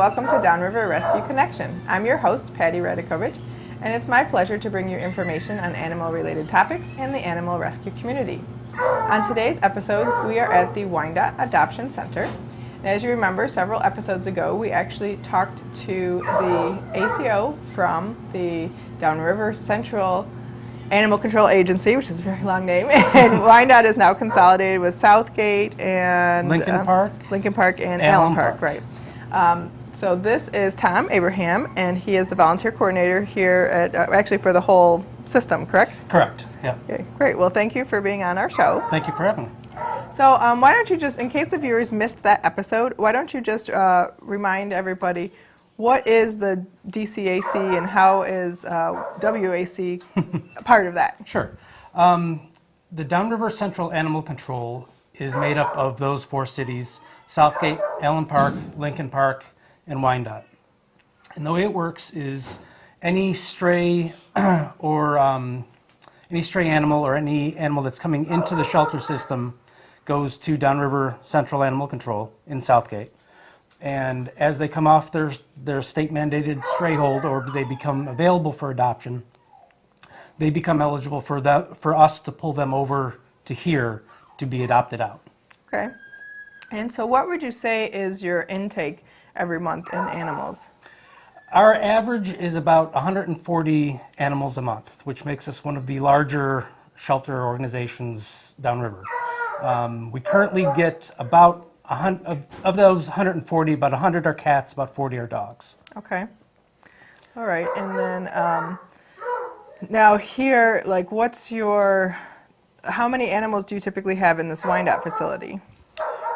welcome to Downriver Rescue Connection. I'm your host, Patty Radikovich, and it's my pleasure to bring you information on animal-related topics and the animal rescue community. On today's episode, we are at the Wyandotte Adoption Center. And as you remember, several episodes ago, we actually talked to the ACO from the Downriver Central Animal Control Agency, which is a very long name, and Wyandotte is now consolidated with Southgate and Lincoln Park and Allen Park, right. So this is Tom Abraham, and he is the volunteer coordinator here at, actually for the whole system, correct? Correct, yeah. Okay, great. Well, thank you for being on our show. Thank you for having me. So why don't you just, in case the viewers missed that episode, why don't you just remind everybody what is the DCAC and how is WAC part of that? Sure. The Downriver Central Animal Control is made up of those four cities: Southgate, Allen Park, Lincoln Park, and Wyandotte. And the way it works is any stray or any stray animal or any animal that's coming into the shelter system goes to Downriver Central Animal Control in Southgate. And as they come off their state-mandated stray hold, or they become available for adoption, they become eligible for us to pull them over to here to be adopted out. Okay. And so what would you say is your intake every month in animals? Our average is about 140 animals a month, which makes us one of the larger shelter organizations downriver. We currently get about of those 140, about 100 are cats, about 40 are dogs. Okay. All right. And then now here, like, how many animals do you typically have in this Wyandotte facility?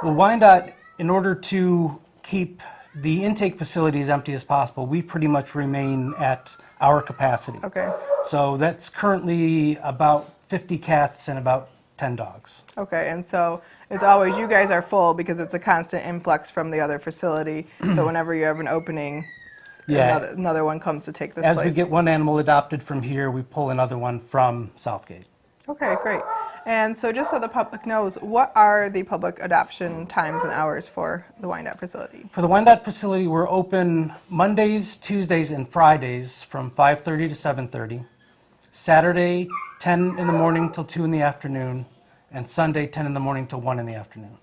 Well, Wyandotte, in order to keep the intake facility as empty as possible, we pretty much remain at our capacity. Okay. So that's currently about 50 cats and about 10 dogs. Okay, and so it's always, you guys are full because it's a constant influx from the other facility. So whenever you have an opening, another one comes to take this place. As we get one animal adopted from here, we pull another one from Southgate. Okay, great. And so just so the public knows, what are the public adoption times and hours for the Wyandotte facility? For the Wyandotte facility, we're open Mondays, Tuesdays, and Fridays from 5:30 to 7:30. Saturday, 10 in the morning till 2 in the afternoon, and Sunday, 10 in the morning till 1 in the afternoon.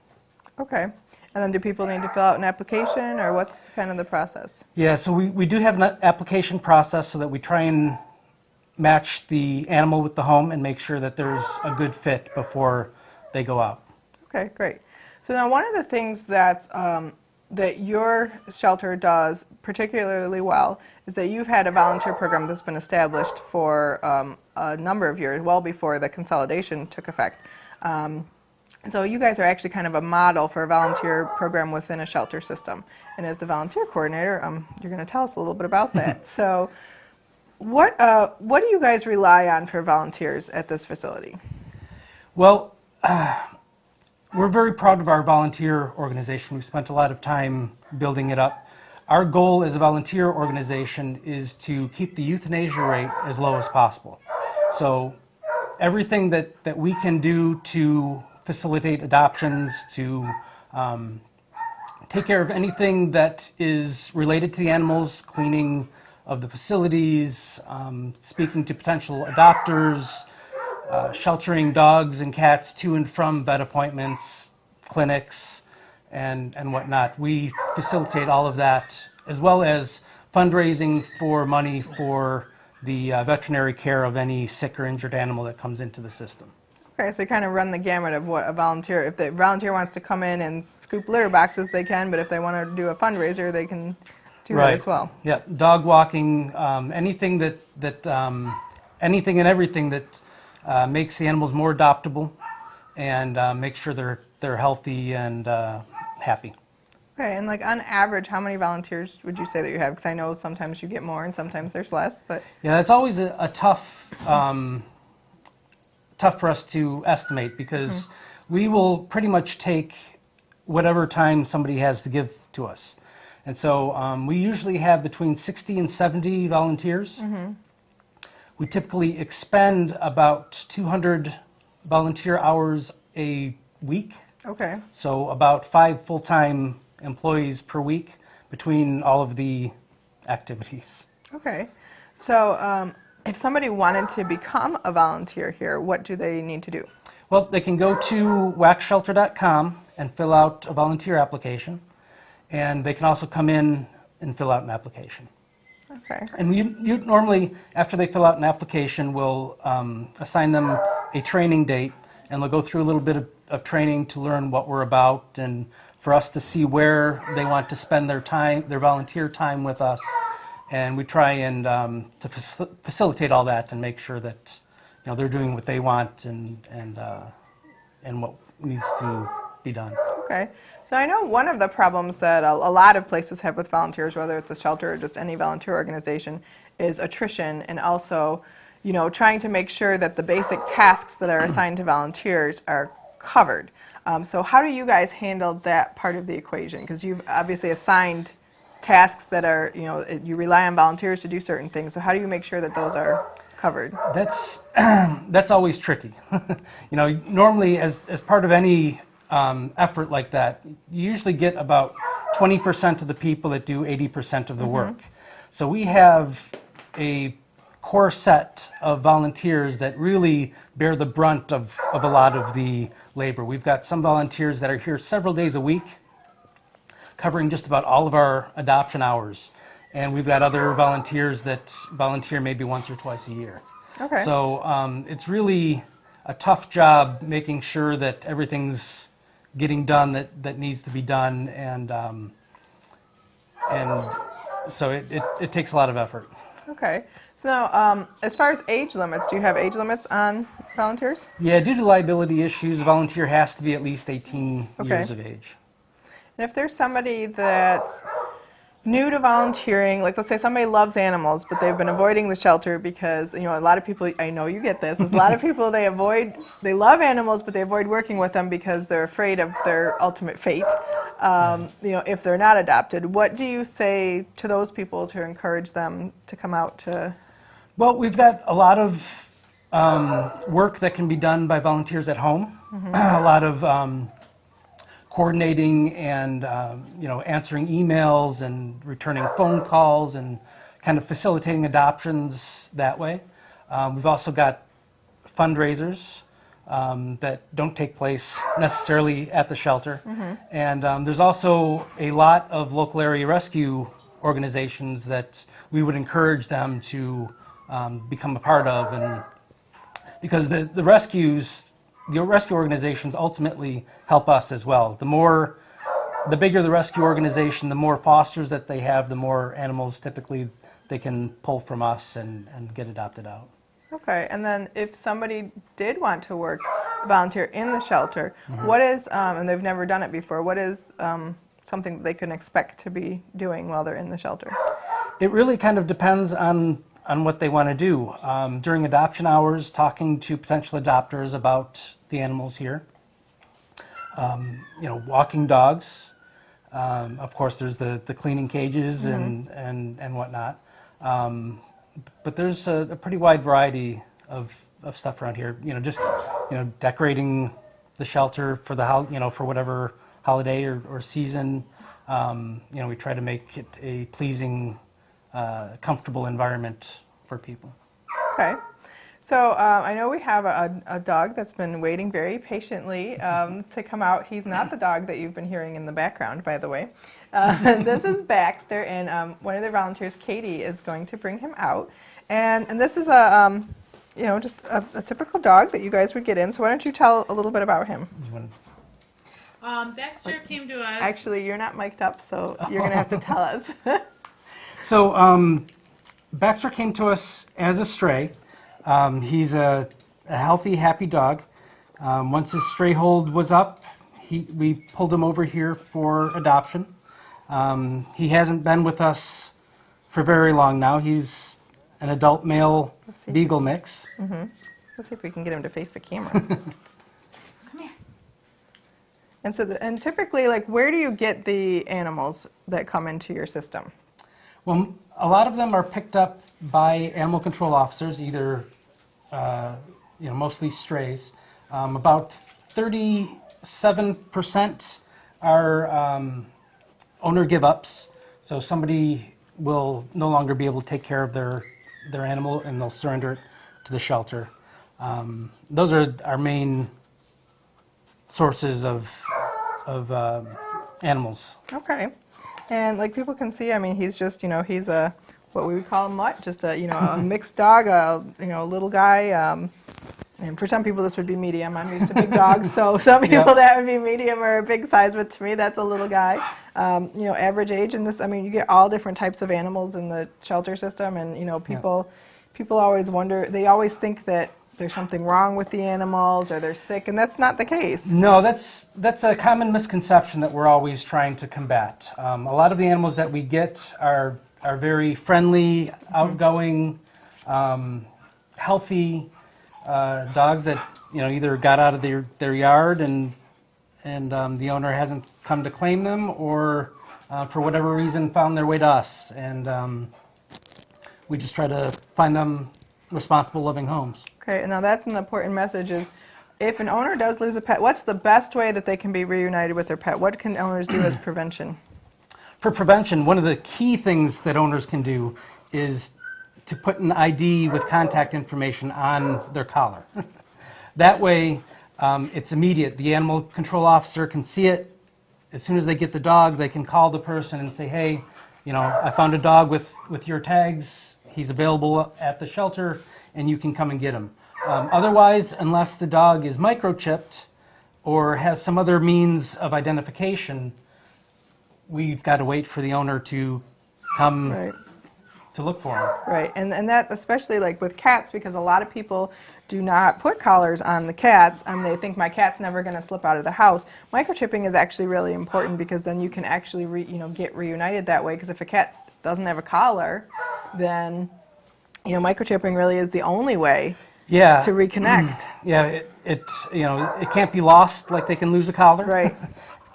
Okay. And then do people need to fill out an application, or what's kind of the process? Yeah, so we do have an application process so that we try and match the animal with the home and make sure that there's a good fit before they go out. Okay, great. So now one of the things that's that your shelter does particularly well is that you've had a volunteer program that's been established for a number of years, well before the consolidation took effect. So you guys are actually kind of a model for a volunteer program within a shelter system. And as the volunteer coordinator, you're going to tell us a little bit about that. So what do you guys rely on for volunteers at this facility? Well, we're very proud of our volunteer organization. We've spent a lot of time building it up. Our goal as a volunteer organization is to keep the euthanasia rate as low as possible. So everything that we can do to facilitate adoptions, to take care of anything that is related to the animals, cleaning of the facilities, speaking to potential adopters, sheltering dogs and cats to and from vet appointments, clinics, and whatnot. We facilitate all of that, as well as fundraising for money for the veterinary care of any sick or injured animal that comes into the system. Okay, so you kind of run the gamut of what a volunteer, if the volunteer wants to come in and scoop litter boxes, they can, but if they want to do a fundraiser, they can do that as well. Yeah, dog walking, anything anything and everything that makes the animals more adoptable and make sure they're healthy and happy. Okay, and like on average, how many volunteers would you say that you have? Because I know sometimes you get more and sometimes there's less, but yeah, it's always a tough for us to estimate because we will pretty much take whatever time somebody has to give to us. And so we usually have between 60 and 70 volunteers. We typically expend about 200 volunteer hours a week. okay. So about 5 full-time employees per week between all of the activities. Okay. So if somebody wanted to become a volunteer here, what do they need to do? Well, they can go to waxshelter.com and fill out a volunteer application, and they can also come in and fill out an application. Okay. And you normally, after they fill out an application, we'll assign them a training date, and they'll go through a little bit of training to learn what we're about, and for us to see where they want to spend their time, their volunteer time with us. And we try and to facilitate all that and make sure that they're doing what they want and what needs to be done. Okay. So I know one of the problems that a lot of places have with volunteers, whether it's a shelter or just any volunteer organization, is attrition, and also, trying to make sure that the basic tasks that are assigned to volunteers are covered. So how do you guys handle that part of the equation? Because you've obviously assigned tasks that are, you rely on volunteers to do certain things. So how do you make sure that those are covered? That's always tricky. Normally as part of any effort like that, you usually get about 20% of the people that do 80% of the work. So we have a core set of volunteers that really bear the brunt of a lot of the labor. We've got some volunteers that are here several days a week, covering just about all of our adoption hours. And we've got other volunteers that volunteer maybe once or twice a year. Okay. So it's really a tough job making sure that everything's getting done that needs to be done, and so it takes a lot of effort. Okay. So now, as far as age limits, do you have age limits on volunteers? Yeah, due to liability issues, a volunteer has to be at least 18 years of age. And if there's somebody that's new to volunteering, like let's say somebody loves animals, but they've been avoiding the shelter because, a lot of people, I know you get this, there's a lot of people they love animals, but they avoid working with them because they're afraid of their ultimate fate, if they're not adopted. What do you say to those people to encourage them to come out to? Well, we've got a lot of work that can be done by volunteers at home, a lot of coordinating and answering emails and returning phone calls and kind of facilitating adoptions that way. We've also got fundraisers that don't take place necessarily at the shelter. And there's also a lot of local area rescue organizations that we would encourage them to become a part of, and because the rescue organizations ultimately help us as well. The bigger the rescue organization, the more fosters that they have, the more animals typically they can pull from us and get adopted out. Okay, and then if somebody did want to volunteer in the shelter, what is, and they've never done it before, what is something that they can expect to be doing while they're in the shelter? It really kind of depends on what they want to do. During adoption hours, talking to potential adopters about the animals here. Walking dogs. Of course, there's the cleaning cages and whatnot. But there's a pretty wide variety of stuff around here. Decorating the shelter for for whatever holiday or season. We try to make it a pleasing, comfortable environment for people. Okay. So I know we have a dog that's been waiting very patiently to come out. He's not the dog that you've been hearing in the background, by the way. This is Baxter, and one of the volunteers, Katie, is going to bring him out. And this is just a typical dog that you guys would get in. So why don't you tell a little bit about him? Baxter came to us. Actually, you're not mic'd up, so you're going to have to tell us. So Baxter came to us as a stray. He's a healthy, happy dog. Once his stray hold was up, we pulled him over here for adoption. He hasn't been with us for very long now. He's an adult male beagle mix. Let's see if we can get him to face the camera. Come here. And typically, where do you get the animals that come into your system? Well, a lot of them are picked up by animal control officers, either mostly strays. About 37% are owner give-ups. So somebody will no longer be able to take care of their animal, and they'll surrender it to the shelter. Those are our main sources of animals. Okay. And like people can see, I mean, he's just, he's a, what we would call a mutt, just a, a mixed dog, a little guy. And for some people, this would be medium. I'm used to big dogs, so some people that would be medium or a big size, but to me, that's a little guy. Average age in this, I mean, you get all different types of animals in the shelter system, and, people always wonder, they always think that there's something wrong with the animals or they're sick, and that's not the case. No, that's a common misconception that we're always trying to combat. A lot of the animals that we get are very friendly, outgoing, healthy dogs that either got out of their yard and the owner hasn't come to claim them, or for whatever reason found their way to us, and we just try to find them responsible living homes. Okay, and now that's an important message is, if an owner does lose a pet, what's the best way that they can be reunited with their pet? What can owners do as prevention? For prevention, one of the key things that owners can do is to put an ID with contact information on their collar. That way, it's immediate. The animal control officer can see it. As soon as they get the dog, they can call the person and say, hey, I found a dog with your tags. He's available at the shelter, and you can come and get him. Otherwise, unless the dog is microchipped or has some other means of identification, we've got to wait for the owner to come to look for him. Right, and that especially like with cats, because a lot of people do not put collars on the cats. They think my cat's never going to slip out of the house. Microchipping is actually really important, because then you can actually get reunited that way. Because if a cat doesn't have a collar, then microchipping really is the only way to reconnect. Yeah, it can't be lost like they can lose a collar. Right.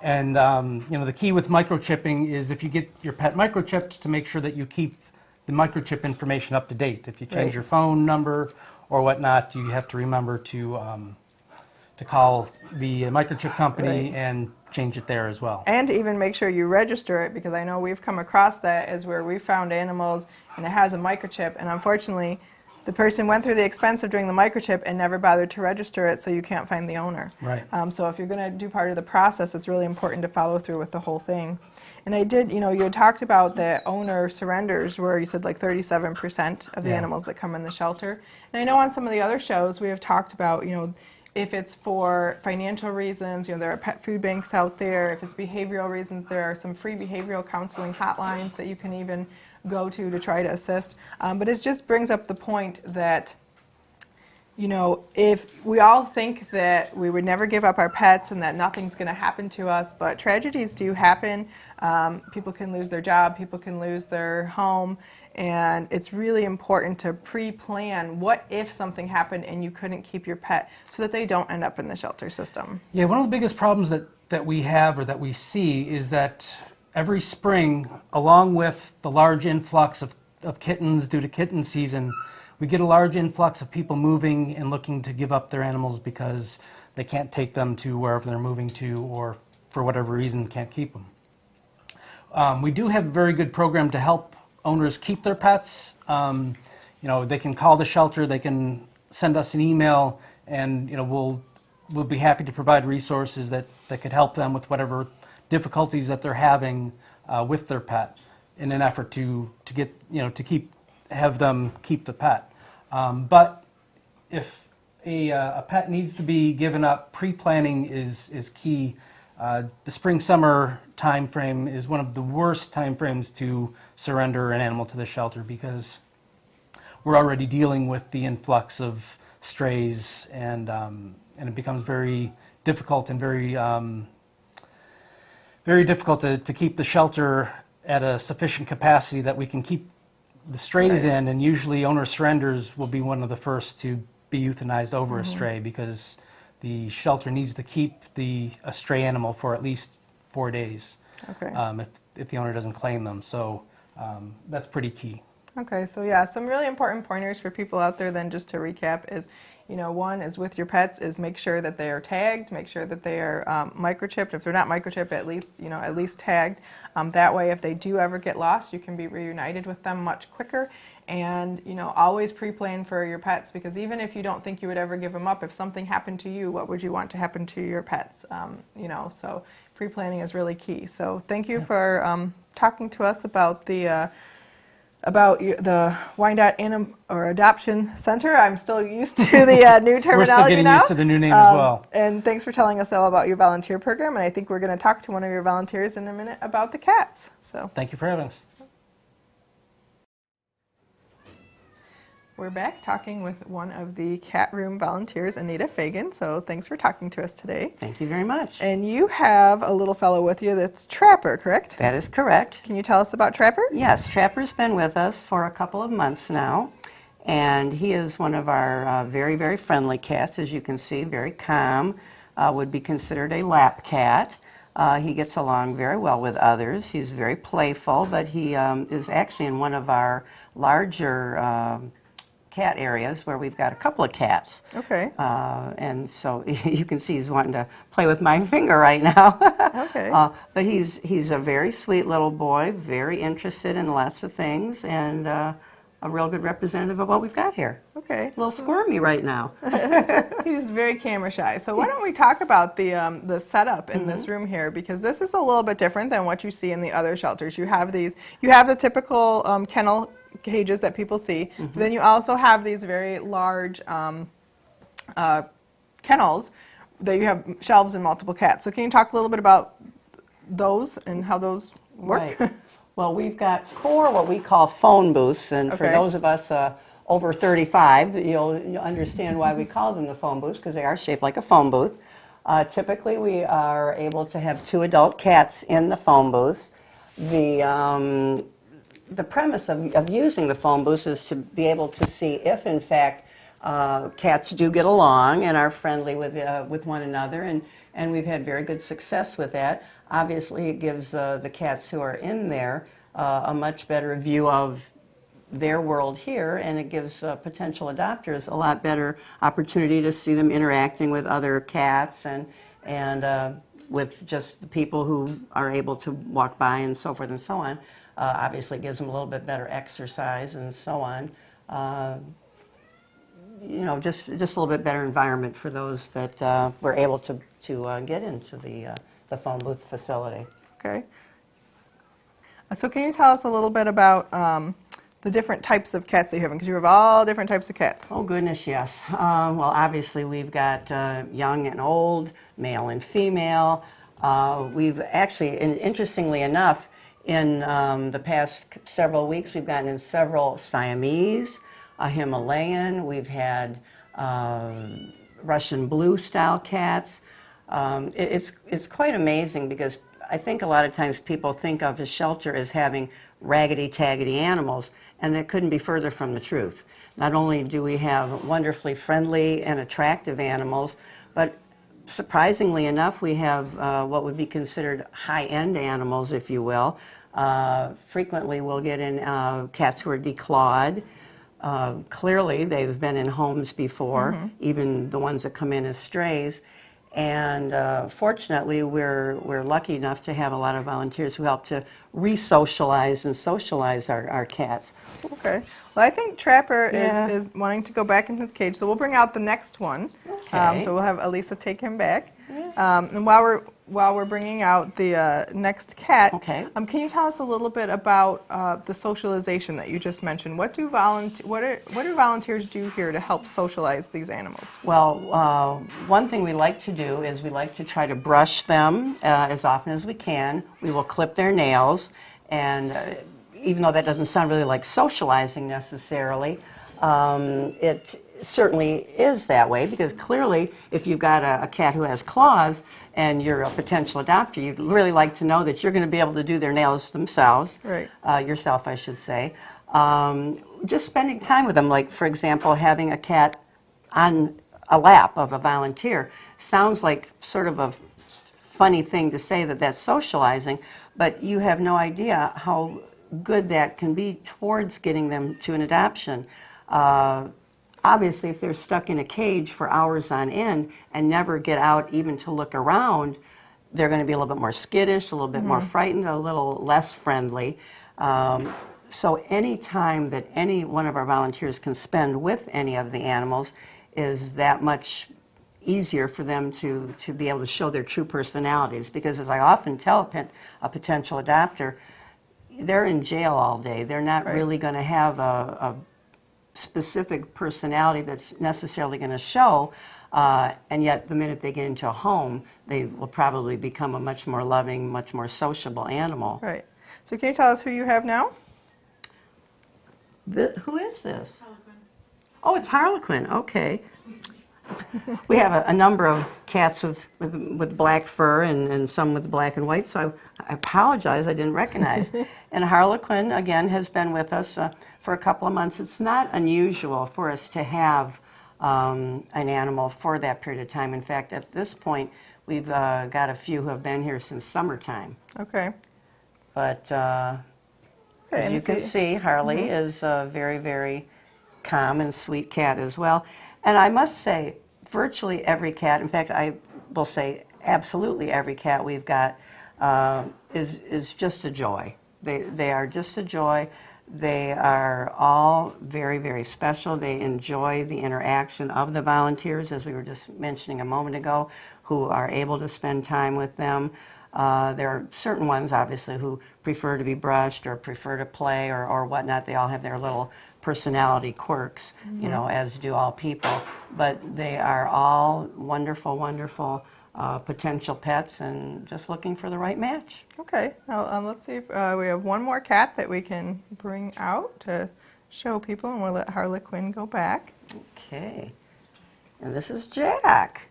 And the key with microchipping is, if you get your pet microchipped, to make sure that you keep the microchip information up to date. If you change your phone number or whatnot, you have to remember to call the microchip company and change it there as well. And even make sure you register it, because I know we've come across that as where we found animals and it has a microchip, and unfortunately the person went through the expense of doing the microchip and never bothered to register it, so you can't find the owner. Right. So if you're going to do part of the process, it's really important to follow through with the whole thing. And I did, you had talked about the owner surrenders, where you said like 37% of the animals that come in the shelter. And I know on some of the other shows we have talked about, if it's for financial reasons, there are pet food banks out there. If it's behavioral reasons, there are some free behavioral counseling hotlines that you can even go to try to assist. But it just brings up the point that, if we all think that we would never give up our pets and that nothing's going to happen to us, but tragedies do happen. People can lose their job, people can lose their home, and it's really important to pre-plan what if something happened and you couldn't keep your pet, so that they don't end up in the shelter system. Yeah, one of the biggest problems that we have, or that we see, is that every spring, along with the large influx of kittens due to kitten season, we get a large influx of people moving and looking to give up their animals because they can't take them to wherever they're moving to, or for whatever reason can't keep them. We do have a very good program to help owners keep their pets. They can call the shelter, they can send us an email, and we'll be happy to provide resources that could help them with whatever difficulties that they're having with their pet, in an effort to get to have them keep the pet. But if a pet needs to be given up, pre-planning is key. The spring-summer time frame is one of the worst time frames to surrender an animal to the shelter, because we're already dealing with the influx of strays, and it becomes very difficult and very difficult to keep the shelter at a sufficient capacity that we can keep the strays in, and usually owner surrenders will be one of the first to be euthanized over a stray, because the shelter needs to keep a stray animal for at least 4 days if the owner doesn't claim them. So that's pretty key. Okay, so yeah, some really important pointers for people out there then, just to recap, is one is with your pets is make sure that they are tagged, make sure that they are microchipped. If they're not microchipped, at least tagged. That way, if they do ever get lost, you can be reunited with them much quicker. And always pre-plan for your pets, because even if you don't think you would ever give them up, if something happened to you, what would you want to happen to your pets? So pre-planning is really key. So thank you for talking to us about the Wyandotte Adoption Center. I'm still used to the new terminology We're still getting now. used to the new name as well. And thanks for telling us all about your volunteer program. And I think we're going to talk to one of your volunteers in a minute about the cats. So Thank you for having us. we're back talking with one of the cat room volunteers, Anita Fagan. So thanks for talking to us today. Thank you very much. And you have a little fellow with you that's Trapper, correct? That is correct. Can you tell us about Trapper? Yes, Trapper's been with us for a couple of months now, and he is one of our very, very friendly cats, as you can see, very calm, would be considered a lap cat. He gets along very well with others. He's very playful, but he is actually in one of our larger cat areas where we've got a couple of cats. Okay. And so you can see he's wanting to play with my finger right now. Okay. But he's a very sweet little boy, very interested in lots of things, and a real good representative of what we've got here. Okay. A little squirmy right now. He's very camera shy. So why don't we talk about the setup in this room here, because this is a little bit different than what you see in the other shelters. You have the typical kennel cages that people see, but then you also have these very large kennels that you have shelves and multiple cats. So can you talk a little bit about those and how those work? Right. Well, we've got 4 what we call phone booths, and for Okay. those of us over 35, you'll understand why we call them the phone booths, because they are shaped like a phone booth. Typically, we are able to have 2 adult cats in the phone booth. The premise of using the phone booths is to be able to see if, in fact, cats do get along and are friendly with one another, and we've had very good success with that. Obviously, it gives the cats who are in there a much better view of their world here, and it gives potential adopters a lot better opportunity to see them interacting with other cats and with just the people who are able to walk by and so forth and so on. Obviously, it gives them a little bit better exercise and so on. Just a little bit better environment for those that were able to get into the phone booth facility. Okay. So can you tell us a little bit about the different types of cats that you have? Because you have all different types of cats. Oh, goodness, yes. Well, obviously, we've got young and old, male and female. We've actually, and interestingly enough, in the past several weeks, we've gotten in several Siamese, a Himalayan. We've had Russian blue style cats. It's quite amazing, because I think a lot of times people think of a shelter as having raggedy-taggedy animals, and that couldn't be further from the truth. Not only do we have wonderfully friendly and attractive animals, but surprisingly enough, we have what would be considered high-end animals, if you will. Frequently, we'll get in cats who are declawed. Clearly, they've been in homes before, even the ones that come in as strays. And fortunately, we're lucky enough to have a lot of volunteers who help to re-socialize and socialize our cats. Okay. Well, I think Trapper Yeah. is wanting to go back in his cage, so we'll bring out the next one. Okay. So we'll have Elisa take him back. And while we're bringing out the next cat, Okay. Can you tell us a little bit about the socialization that you just mentioned? What do volunteers do here to help socialize these animals? Well, one thing we like to do is we like to try to brush them as often as we can. We will clip their nails, and even though that doesn't sound really like socializing necessarily, it certainly is that way, because clearly if you've got a cat who has claws and you're a potential adopter, you'd really like to know that you're going to be able to do their nails themselves, Right. Yourself, I should say. Just spending time with them, like, for example, having a cat on a lap of a volunteer sounds like sort of a funny thing to say that that's socializing, but you have no idea how good that can be towards getting them to an adoption. obviously, if they're stuck in a cage for hours on end and never get out even to look around, they're going to be a little bit more skittish, a little bit more frightened, a little less friendly. So any time that any one of our volunteers can spend with any of the animals is that much easier for them to be able to show their true personalities. Because as I often tell a potential adopter, they're in jail all day. They're not really going to have a specific personality that's necessarily going to show, and yet the minute they get into a home, they will probably become a much more loving, much more sociable animal. Right. So can you tell us who you have now? Who is this? Oh, it's Harlequin. Okay. We have a number of cats with black fur and some with black and white, so I apologize, I didn't recognize. And Harlequin, again, has been with us for a couple of months. It's not unusual for us to have an animal for that period of time. In fact, at this point, we've got a few who have been here since summertime. Okay. But Okay, as you can see, Harley is a very, very calm and sweet cat as well. And I must say, virtually every cat, in fact, I will say absolutely every cat we've got is just a joy. They are just a joy. They are all very, very special. They enjoy the interaction of the volunteers, as we were just mentioning a moment ago, who are able to spend time with them. There are certain ones, obviously, who prefer to be brushed or prefer to play or whatnot. They all have their little personality quirks, you know, as do all people. But they are all wonderful, wonderful potential pets and just looking for the right match. Okay. Now, let's see if we have one more cat that we can bring out to show people, and we'll let Harlequin go back. Okay. And this is Jack.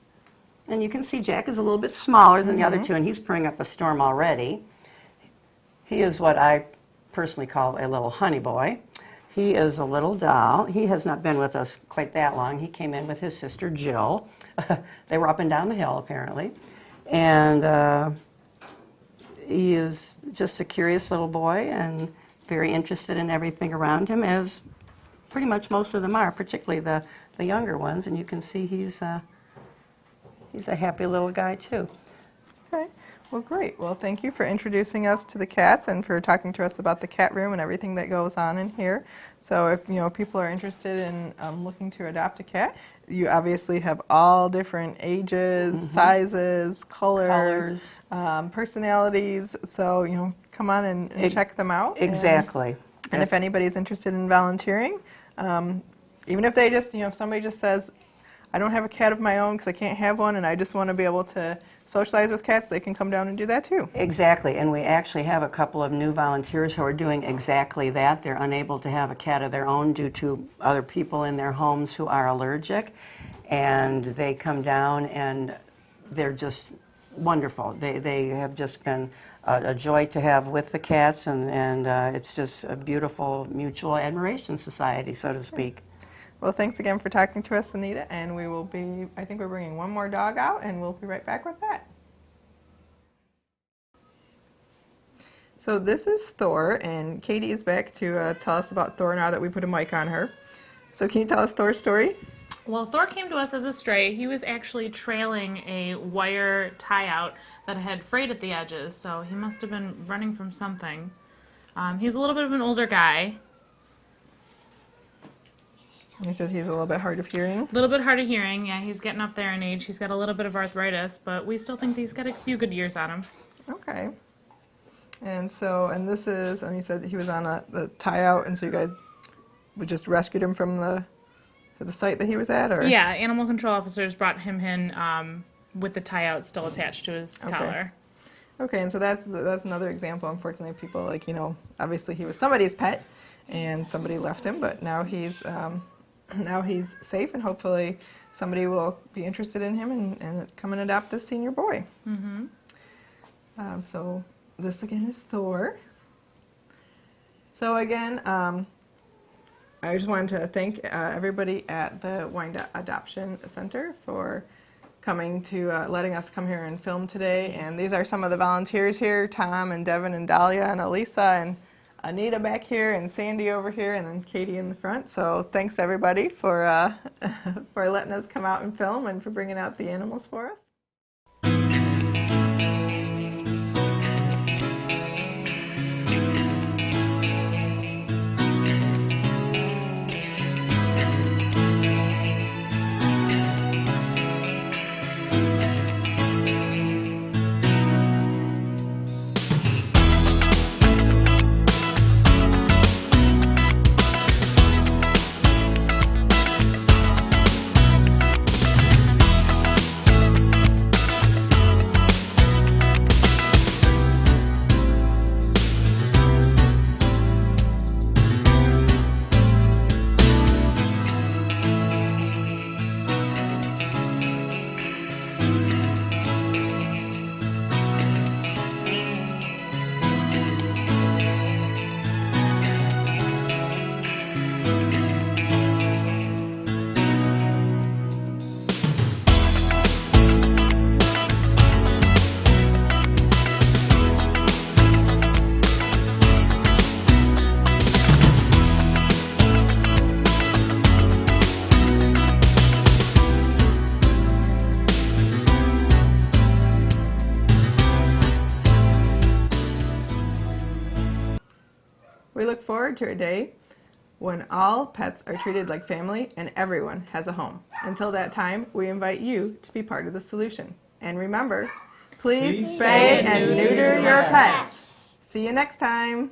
And you can see Jack is a little bit smaller than the other two, and he's putting up a storm already. He is what I personally call a little honey boy. He is a little doll. He has not been with us quite that long. He came in with his sister Jill. They were up and down the hill, apparently. And he is just a curious little boy and very interested in everything around him, as pretty much most of them are, particularly the younger ones. And you can see he's a happy little guy, too. Okay. Well, great. Well, thank you for introducing us to the cats and for talking to us about the cat room and everything that goes on in here. So if people are interested in looking to adopt a cat, you obviously have all different ages, sizes, colors, personalities. So come on and check them out. Exactly. And if anybody's interested in volunteering, even if they just if somebody just says, I don't have a cat of my own because I can't have one and I just want to be able to socialize with cats, they can come down and do that too. Exactly, and we actually have a couple of new volunteers who are doing exactly that. They're unable to have a cat of their own due to other people in their homes who are allergic, and they come down and they're just wonderful. They have just been a joy to have with the cats, and it's just a beautiful mutual admiration society, so to speak. Well, thanks again for talking to us, Anita, and I think we're bringing one more dog out, and we'll be right back with that. So this is Thor, and Katie is back to tell us about Thor now that we put a mic on her. So can you tell us Thor's story? Well, Thor came to us as a stray. He was actually trailing a wire tie-out that had frayed at the edges, so he must have been running from something. He's a little bit of an older guy. He says he's a little bit hard of hearing. A little bit hard of hearing, yeah. He's getting up there in age. He's got a little bit of arthritis, but we still think that he's got a few good years on him. Okay. And this is, and you said that he was on the tie-out, and so you guys just rescued him from the site that he was at, or? Yeah, animal control officers brought him in with the tie-out still attached to his collar. Okay, and so that's another example. Unfortunately, people obviously he was somebody's pet, and somebody left him, but now he's safe, and hopefully somebody will be interested in him and come and adopt this senior boy. Mm-hmm. So this again is Thor. So again, I just wanted to thank everybody at the Wyandotte Adoption Center for coming to letting us come here and film today. And these are some of the volunteers here: Tom and Devin and Dahlia and Elisa and Anita back here and Sandy over here, and then Katie in the front. So thanks everybody for for letting us come out and film and for bringing out the animals for us. We look forward to a day when all pets are treated like family and everyone has a home. Until that time, we invite you to be part of the solution. And remember, please spay and neuter your pets. See you next time.